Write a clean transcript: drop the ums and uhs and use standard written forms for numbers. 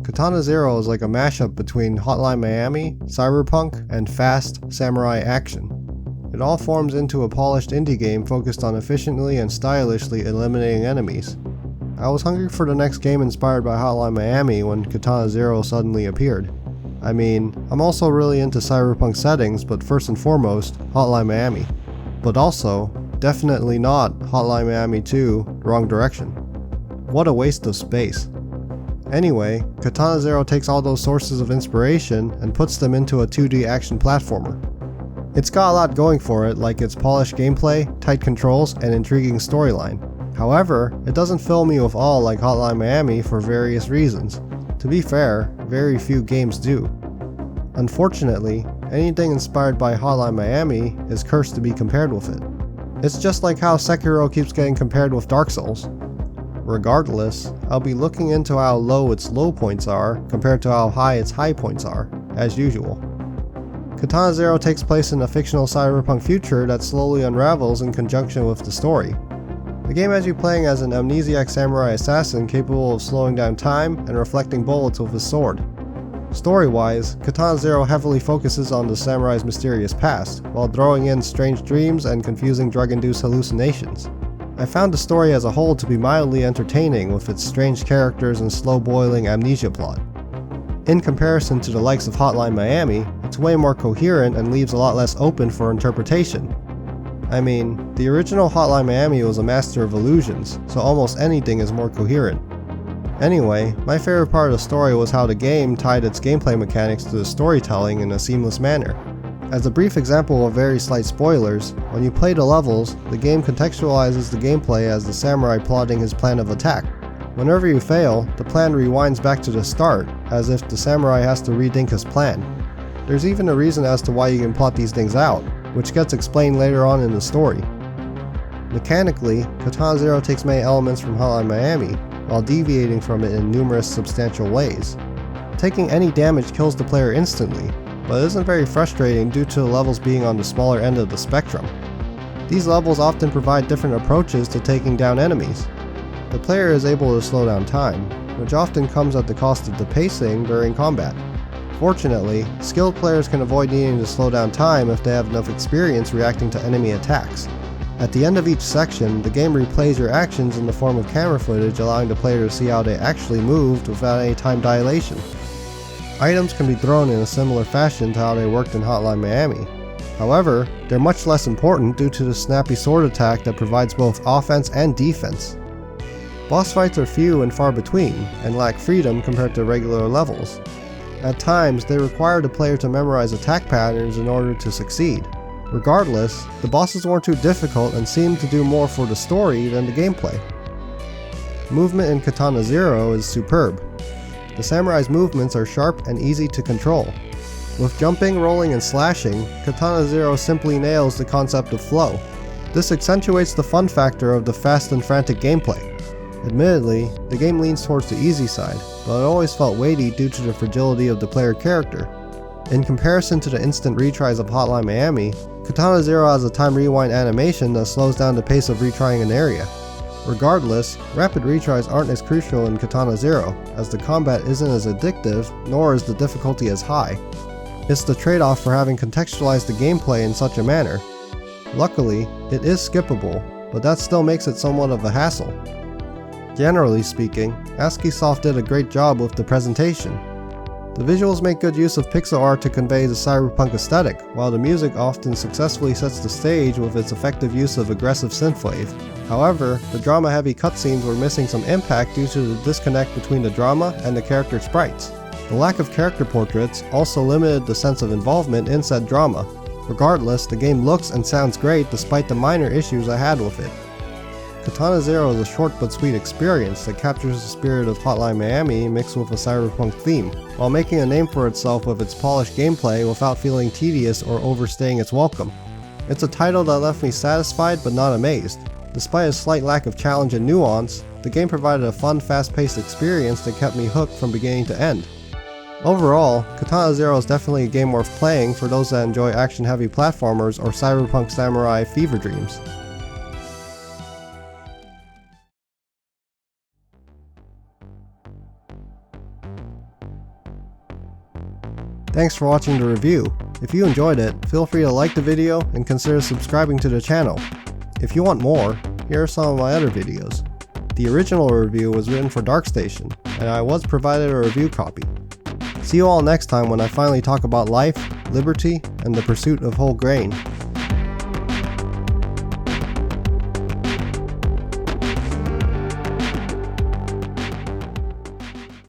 Katana ZERO is like a mashup between Hotline Miami, Cyberpunk, and fast samurai action. It all forms into a polished indie game focused on efficiently and stylishly eliminating enemies. I was hungry for the next game inspired by Hotline Miami when Katana ZERO suddenly appeared. I mean, I'm also really into cyberpunk settings, but first and foremost, Hotline Miami. But also, definitely not Hotline Miami 2, Wrong Direction. What a waste of space. Anyway, Katana ZERO takes all those sources of inspiration and puts them into a 2D action platformer. It's got a lot going for it, like its polished gameplay, tight controls, and intriguing storyline. However, it doesn't fill me with awe like Hotline Miami for various reasons. To be fair, very few games do. Unfortunately, anything inspired by Hotline Miami is cursed to be compared with it. It's just like how Sekiro keeps getting compared with Dark Souls. Regardless, I'll be looking into how low its low points are compared to how high its high points are, as usual. Katana ZERO takes place in a fictional cyberpunk future that slowly unravels in conjunction with the story. The game has you playing as an amnesiac samurai assassin capable of slowing down time and reflecting bullets with his sword. Story-wise, Katana ZERO heavily focuses on the samurai's mysterious past, while throwing in strange dreams and confusing drug-induced hallucinations. I found the story as a whole to be mildly entertaining with its strange characters and slow-boiling amnesia plot. In comparison to the likes of Hotline Miami, it's way more coherent and leaves a lot less open for interpretation. I mean, the original Hotline Miami was a master of illusions, so almost anything is more coherent. Anyway, my favorite part of the story was how the game tied its gameplay mechanics to the storytelling in a seamless manner. As a brief example of very slight spoilers, when you play the levels, the game contextualizes the gameplay as the samurai plotting his plan of attack. Whenever you fail, the plan rewinds back to the start, as if the samurai has to rethink his plan. There's even a reason as to why you can plot these things out, which gets explained later on in the story. Mechanically, Katana ZERO takes many elements from Hotline Miami, while deviating from it in numerous substantial ways. Taking any damage kills the player instantly, but it isn't very frustrating due to the levels being on the smaller end of the spectrum. These levels often provide different approaches to taking down enemies. The player is able to slow down time, which often comes at the cost of the pacing during combat. Fortunately, skilled players can avoid needing to slow down time if they have enough experience reacting to enemy attacks. At the end of each section, the game replays your actions in the form of camera footage, allowing the player to see how they actually moved without any time dilation. Items can be thrown in a similar fashion to how they worked in Hotline Miami. However, they're much less important due to the snappy sword attack that provides both offense and defense. Boss fights are few and far between, and lack freedom compared to regular levels. At times, they require the player to memorize attack patterns in order to succeed. Regardless, the bosses weren't too difficult and seemed to do more for the story than the gameplay. Movement in Katana ZERO is superb. The samurai's movements are sharp and easy to control. With jumping, rolling, and slashing, Katana ZERO simply nails the concept of flow. This accentuates the fun factor of the fast and frantic gameplay. Admittedly, the game leans towards the easy side, but it always felt weighty due to the fragility of the player character. In comparison to the instant retries of Hotline Miami, Katana ZERO has a time rewind animation that slows down the pace of retrying an area. Regardless, rapid retries aren't as crucial in Katana ZERO, as the combat isn't as addictive, nor is the difficulty as high. It's the trade-off for having contextualized the gameplay in such a manner. Luckily, it is skippable, but that still makes it somewhat of a hassle. Generally speaking, ASCIIsoft did a great job with the presentation. The visuals make good use of pixel art to convey the cyberpunk aesthetic, while the music often successfully sets the stage with its effective use of aggressive synthwave. However, the drama-heavy cutscenes were missing some impact due to the disconnect between the drama and the character sprites. The lack of character portraits also limited the sense of involvement in said drama. Regardless, the game looks and sounds great despite the minor issues I had with it. Katana ZERO is a short but sweet experience that captures the spirit of Hotline Miami mixed with a cyberpunk theme, while making a name for itself with its polished gameplay without feeling tedious or overstaying its welcome. It's a title that left me satisfied but not amazed. Despite a slight lack of challenge and nuance, the game provided a fun, fast-paced experience that kept me hooked from beginning to end. Overall, Katana ZERO is definitely a game worth playing for those that enjoy action-heavy platformers or cyberpunk samurai fever dreams. Thanks for watching the review. If you enjoyed it, feel free to like the video and consider subscribing to the channel. If you want more, here are some of my other videos. The original review was written for DarkStation, and I was provided a review copy. See you all next time when I finally talk about life, liberty, and the pursuit of whole grain.